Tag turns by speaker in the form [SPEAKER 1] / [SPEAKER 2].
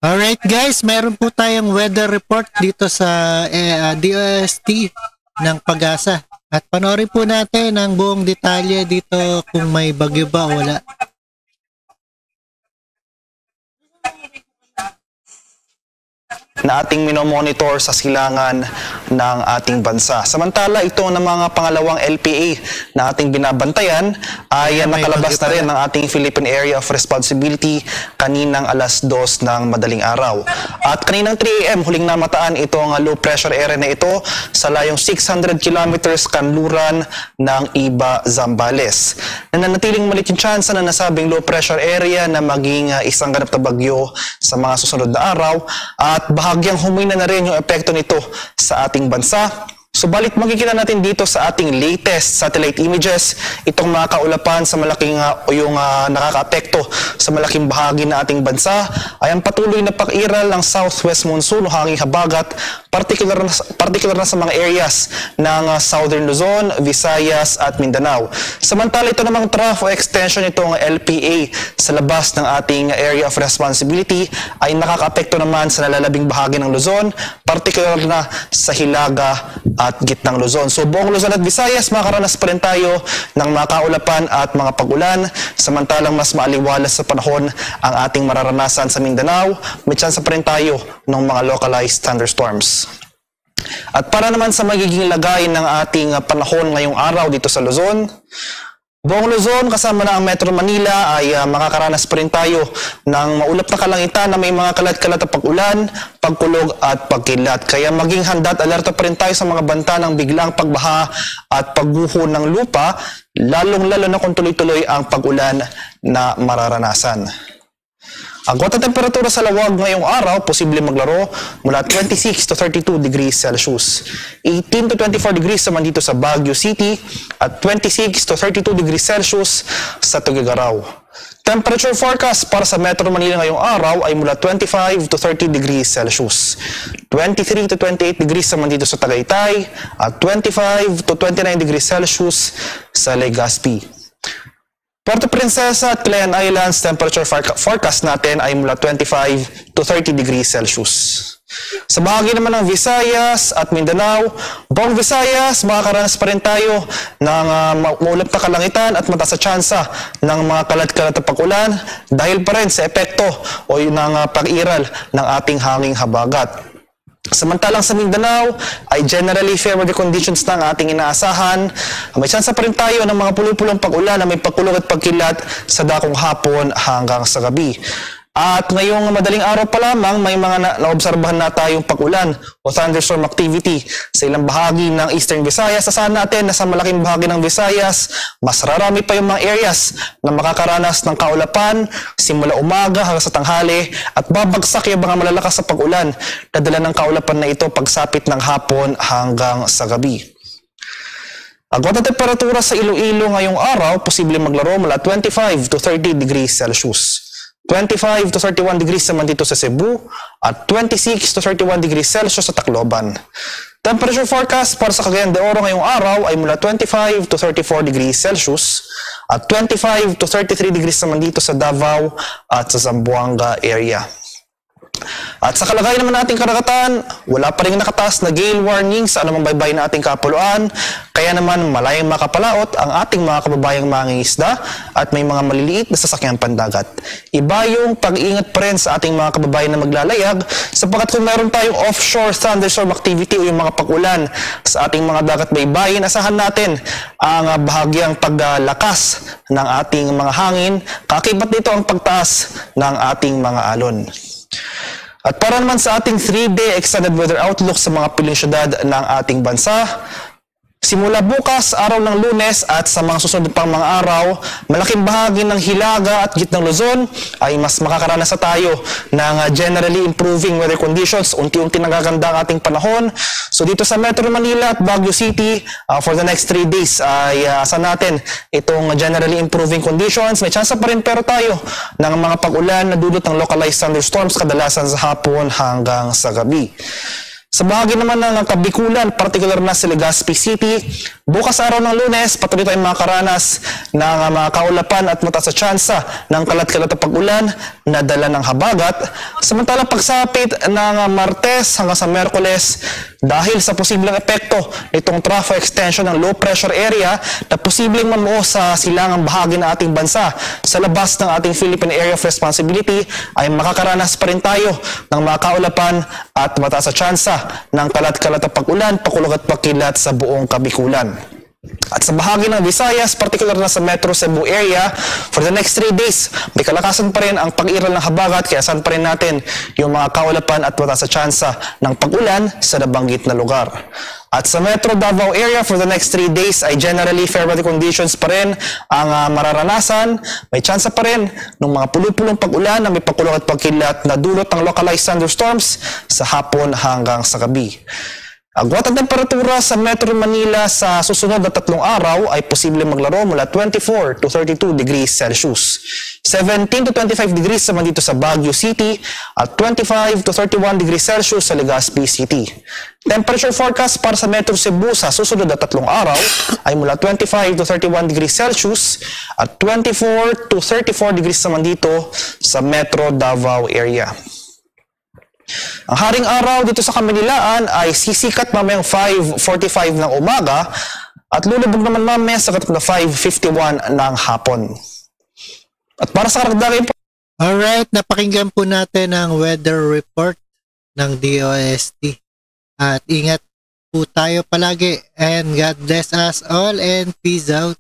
[SPEAKER 1] Alright guys, meron po tayong weather report dito sa DOST ng Pag-asa. At panoorin po natin ang buong detalye dito kung may bagyo ba o wala.
[SPEAKER 2] Na ating minomonitor sa silangan ng ating bansa. Samantala, ito ng mga pangalawang LPA na ating binabantayan ay nakalabas na rin ng ating Philippine Area of Responsibility kaninang alas 2 ng madaling araw. At kaninang 3 AM, huling namataan itong low pressure area na ito sa layong 600 kilometers kanluran ng Iba, Zambales. Nananatiling maliit yung chance na nasabing low pressure area na maging isang ganap na bagyo sa mga susunod na araw at bahagyang humina na rin yung epekto nito sa ating bansa. Subalit makikita natin dito sa ating latest satellite images itong mga kaulapan sa malaking nakakaapekto sa malaking bahagi ng ating bansa ay ang patuloy na pag-iral ng southwest monsoon o hanging habagat, particular na sa mga areas ng Southern Luzon, Visayas at Mindanao. Samantala ito namang trough o extension nitong LPA sa labas ng ating area of responsibility ay nakakaapekto naman sa nalalabing bahagi ng Luzon, particular na sa Hilaga at gitnang Luzon. So buong Luzon at Visayas, makakaranas pa rin tayo ng mga kaulapan at mga pag-ulan, samantalang mas maaliwalas sa panahon ang ating mararanasan sa Mindanao, may chance pa rin tayo ng mga localized thunderstorms. At para naman sa magiging lagay ng ating panahon ngayong araw dito sa Luzon, buong Luzon kasama na ang Metro Manila ay makakaranas pa rin tayo ng maulap na kalangitan na may mga kalat-kalat na pag-ulan, pagkulog at pagkilat. Kaya maging handa at alerto pa rin tayo sa mga banta ng biglang pagbaha at pagguho ng lupa, lalong-lalo na kung tuloy-tuloy ang pag-ulan na mararanasan. Ang kwenta temperatura sa lawag ngayong araw, posible maglaro mula 26 to 32 degrees Celsius. 18 to 24 degrees naman dito sa Baguio City at 26 to 32 degrees Celsius sa Tuguegarao. Temperature forecast para sa Metro Manila ngayong araw ay mula 25 to 30 degrees Celsius. 23 to 28 degrees naman dito sa Tagaytay at 25 to 29 degrees Celsius sa Legazpi. Puerto Princesa at Calayan Islands, temperature forecast natin ay mula 25 to 30 degrees Celsius. Sa bahagi naman ng Visayas at Mindanao, buong Visayas, makakaranas pa rin tayo ng maulap na kalangitan at mataas na tsansa ng mga kalat-kalat na pag-ulan dahil pa rin sa epekto o ng pag-iral ng ating hanging habagat. Samantalang sa Mindanao ay generally fair weather conditions na ang ating inaasahan. May chance pa rin tayo ng mga pulo-pulong pag-ulan na may pagkulog at pagkilat sa dakong hapon hanggang sa gabi. At ngayong madaling araw pa lamang, may mga naobserbahan na tayong pag-ulan o thunderstorm activity sa ilang bahagi ng Eastern Visayas. Asahan natin na sa malaking bahagi ng Visayas, mas rarami pa yung mga areas na makakaranas ng kaulapan simula umaga hanggang sa tanghali at babagsak yung mga malalakas sa pag-ulan na dala ng kaulapan na ito pagsapit ng hapon hanggang sa gabi. Ang kwenta temperatura sa Iloilo ngayong araw, posible maglaro mula 25 to 30 degrees Celsius. 25 to 31 degrees naman dito sa Cebu at 26 to 31 degrees Celsius sa Tacloban. Temperature forecast para sa Cagayan de Oro ngayong araw ay mula 25 to 34 degrees Celsius at 25 to 33 degrees naman dito sa Davao at sa Zamboanga area. At sa kalagayan naman nating karagatan, wala pa rin nakataas na gale warning sa anumang baybay na ating kapuluan, kaya naman malayang makapalaot ang ating mga kababayang mangingisda at may mga maliliit na sasakyang pandagat. Iba yung pag-iingat pa rin sa ating mga kababayan na maglalayag sapagkat kung meron tayong offshore thunderstorm activity o yung mga pag-ulan sa ating mga dagat baybayin, asahan natin ang bahagyang paglakas ng ating mga hangin, kakibat nito ang pagtaas ng ating mga alon. At para naman sa ating 3-day extended weather outlook sa mga piling syudad ng ating bansa, simula bukas, araw ng Lunes at sa mga susunod pang mga araw, malaking bahagi ng Hilaga at gitnang Luzon ay mas makakaranas na tayo ng generally improving weather conditions. Unti-unti nagaganda ang ating panahon. So dito sa Metro Manila at Baguio City, for the next 3 days ay asan natin itong generally improving conditions. May chance pa rin pero tayo ng mga pag-ulan na dulot ng localized thunderstorms kadalasan sa hapon hanggang sa gabi. Sa bahagi naman ng Kabikulan, particular na sa Legazpi City, bukas araw ng Lunes, patuloy tayong makakaranas ng mga kaulapan at mataas na tsansa ng kalat-kalat na pag-ulan na dala ng habagat. Samantala pagsapit ng Martes hanggang sa Merkules, dahil sa posibleng epekto nitong trough extension ng low pressure area na posibleng mamuo sa silangang bahagi ng ating bansa sa labas ng ating Philippine Area of Responsibility, ay makakaranas pa rin tayo ng mga kaulapan at mataas na tsansa ng kalat-kalat na pag-ulan, pakulog at pakilat sa buong Kabikulan. At sa bahagi ng Visayas, particular na sa Metro Cebu area, for the next 3 days, may kalakasan pa rin ang pag-iral ng habagat, kaya saan pa rin natin yung mga kaulapan at mataas na tsansa ng pag-ulan sa nabanggit na lugar. At sa Metro Davao area, for the next 3 days ay generally fair weather conditions pa rin ang mararanasan. May tsansa pa rin ng mga pulupulong pag-ulan na may pakulong at pagkilat na dulot ng localized thunderstorms sa hapon hanggang sa gabi. Agwat ang temperatura sa Metro Manila sa susunod na 3 araw ay posibleng maglaro mula 24 to 32 degrees Celsius. 17 to 25 degrees naman dito sa Baguio City at 25 to 31 degrees Celsius sa Legazpi City. Temperature forecast para sa Metro Cebu sa susunod na 3 araw ay mula 25 to 31 degrees Celsius at 24 to 34 degrees naman dito sa Metro Davao area. Ang haring araw dito sa Kaminilaan ay sisikat mamayang 5:45 ng umaga at lulubog naman mamaya sa katap na 5:51 ng hapon. At para sa karagdagan po,
[SPEAKER 1] Alright, napakinggan po natin ang weather report ng DOST. At ingat po tayo palagi, and God bless us all and peace out.